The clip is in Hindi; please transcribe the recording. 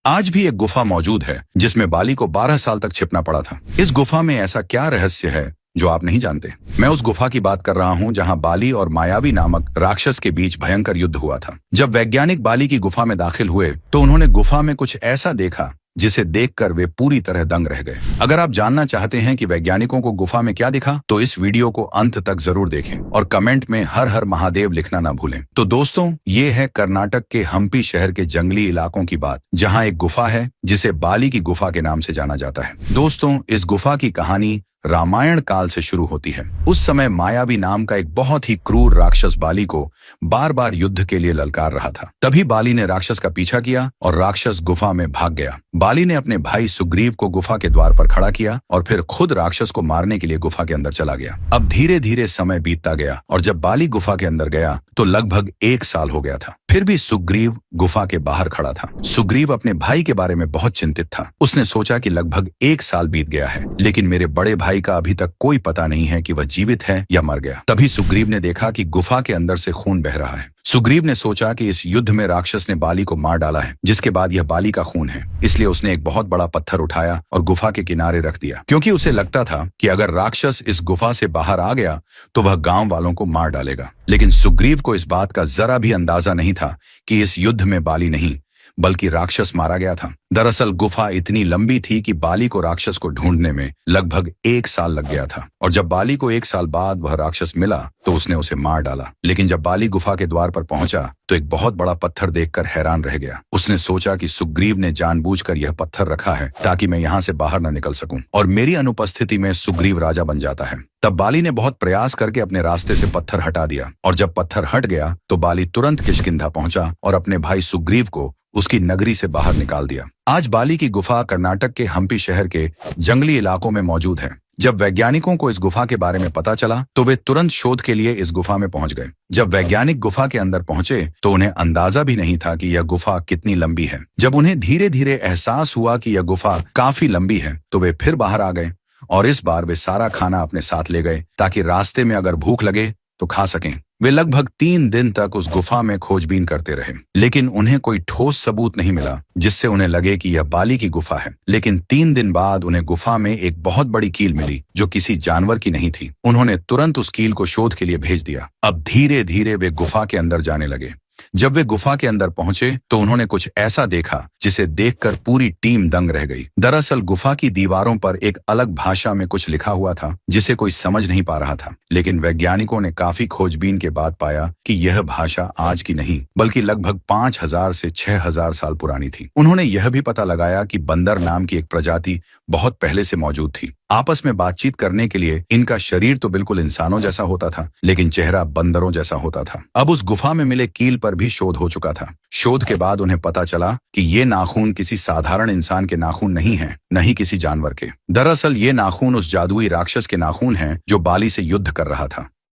आज भी एक गुफा मौजूद है जिसमें बाली को 12 साल तक छिपना पड़ा था। इस गुफा में ऐसा क्या रहस्य है जो आप नहीं जानते? मैं उस गुफा की बात कर रहा हूं जहां बाली और मायावी नामक राक्षस के बीच भयंकर युद्ध हुआ था। जब वैज्ञानिक बाली की गुफा में दाखिल हुए तो उन्होंने गुफा में कुछ ऐसा देखा जिसे देखकर वे पूरी तरह दंग रह गए। अगर आप जानना चाहते हैं कि वैज्ञानिकों को गुफा में क्या दिखा, तो इस वीडियो को अंत तक जरूर देखें और कमेंट में हर हर महादेव लिखना ना भूलें। तो दोस्तों, ये है कर्नाटक के हम्पी शहर के जंगली इलाकों की बात, जहां एक गुफा है जिसे बाली की गुफा के नाम से जाना जाता है। दोस्तों, इस गुफा की कहानी रामायण काल से शुरू होती है। उस समय मायावी नाम का एक बहुत ही क्रूर राक्षस बाली को बार बार युद्ध के लिए ललकार रहा था। तभी बाली ने राक्षस का पीछा किया और राक्षस गुफा में भाग गया। बाली ने अपने भाई सुग्रीव को गुफा के द्वार पर खड़ा किया और फिर खुद राक्षस को मारने के लिए गुफा के अंदर चला गया। अब धीरे धीरे समय बीतता गया और जब बाली गुफा के अंदर गया तो लगभग 1 साल हो गया था। फिर भी सुग्रीव गुफा के बाहर खड़ा था। सुग्रीव अपने भाई के बारे में बहुत चिंतित था। उसने सोचा कि लगभग 1 साल बीत गया है, लेकिन मेरे बड़े भाई का अभी तक कोई पता नहीं है कि वह जीवित है या मर गया। तभी सुग्रीव ने देखा कि गुफा के अंदर से खून बह रहा है। सुग्रीव ने सोचा कि इस युद्ध में राक्षस ने बाली को मार डाला है, जिसके बाद यह बाली का खून है। इसलिए उसने एक बहुत बड़ा पत्थर उठाया और गुफा के किनारे रख दिया, क्योंकि उसे लगता था कि अगर राक्षस इस गुफा से बाहर आ गया तो वह गांव वालों को मार डालेगा। लेकिन सुग्रीव को इस बात का जरा भी अंदाजा नहीं था कि इस युद्ध में बाली नहीं बल्कि राक्षस मारा गया था। दरअसल गुफा इतनी लंबी थी कि बाली को राक्षस को ढूंढने में लगभग 1 साल लग गया था, और जब बाली को 1 साल बाद वह राक्षस मिला तो उसने उसे मार डाला। लेकिन जब बाली गुफा के द्वार पर पहुंचा तो एक बहुत बड़ा पत्थर देखकर हैरान रह गया। उसने सोचा कि सुग्रीव ने जानबूझकर यह पत्थर रखा है ताकि मैं यहाँ से बाहर न निकल सकूं और मेरी अनुपस्थिति में सुग्रीव राजा बन जाता है। तब बाली ने बहुत प्रयास करके अपने रास्ते से पत्थर हटा दिया, और जब पत्थर हट गया तो बाली तुरंत किष्किंधा पहुंचा और अपने भाई सुग्रीव को उसकी नगरी से बाहर निकाल दिया। आज बाली की गुफा कर्नाटक के हम्पी शहर के जंगली इलाकों में मौजूद है। जब वैज्ञानिकों को इस गुफा के बारे में पता चला तो वे तुरंत शोध के लिए इस गुफा में पहुंच गए। जब वैज्ञानिक गुफा के अंदर पहुंचे तो उन्हें अंदाजा भी नहीं था कि यह गुफा कितनी लंबी है। जब उन्हें धीरे धीरे एहसास हुआ कि यह गुफा काफी लंबी है तो वे फिर बाहर आ गए, और इस बार वे सारा खाना अपने साथ ले गए ताकि रास्ते में अगर भूख लगे तो खा सकें। वे लगभग 3 दिन तक उस गुफा में खोजबीन करते रहे, लेकिन उन्हें कोई ठोस सबूत नहीं मिला जिससे उन्हें लगे कि यह बाली की गुफा है। लेकिन 3 दिन बाद उन्हें गुफा में एक बहुत बड़ी कील मिली जो किसी जानवर की नहीं थी। उन्होंने तुरंत उस कील को शोध के लिए भेज दिया। अब धीरे धीरे वे गुफा के अंदर जाने लगे। जब वे गुफा के अंदर पहुंचे तो उन्होंने कुछ ऐसा देखा जिसे देखकर पूरी टीम दंग रह गई। दरअसल गुफा की दीवारों पर एक अलग भाषा में कुछ लिखा हुआ था जिसे कोई समझ नहीं पा रहा था, लेकिन वैज्ञानिकों ने काफी खोजबीन के बाद पाया कि यह भाषा आज की नहीं बल्कि लगभग 5000 से 6000 साल पुरानी थी। उन्होंने यह भी पता लगाया कि बंदर नाम की एक प्रजाति बहुत पहले से मौजूद थी। आपस में बातचीत करने के लिए इनका शरीर तो बिल्कुल इंसानों जैसा होता था, लेकिन चेहरा बंदरों जैसा होता था। अब उस गुफा में मिले कील पर भी शोध हो चुका था। शोध के बाद उन्हें पता चला कि ये नाखून किसी साधारण इंसान के नाखून नहीं हैं, न ही किसी जानवर के। दरअसल ये नाखून उस जादुई राक्षस के नाखून हैं जो बाली से युद्ध कर रहा था।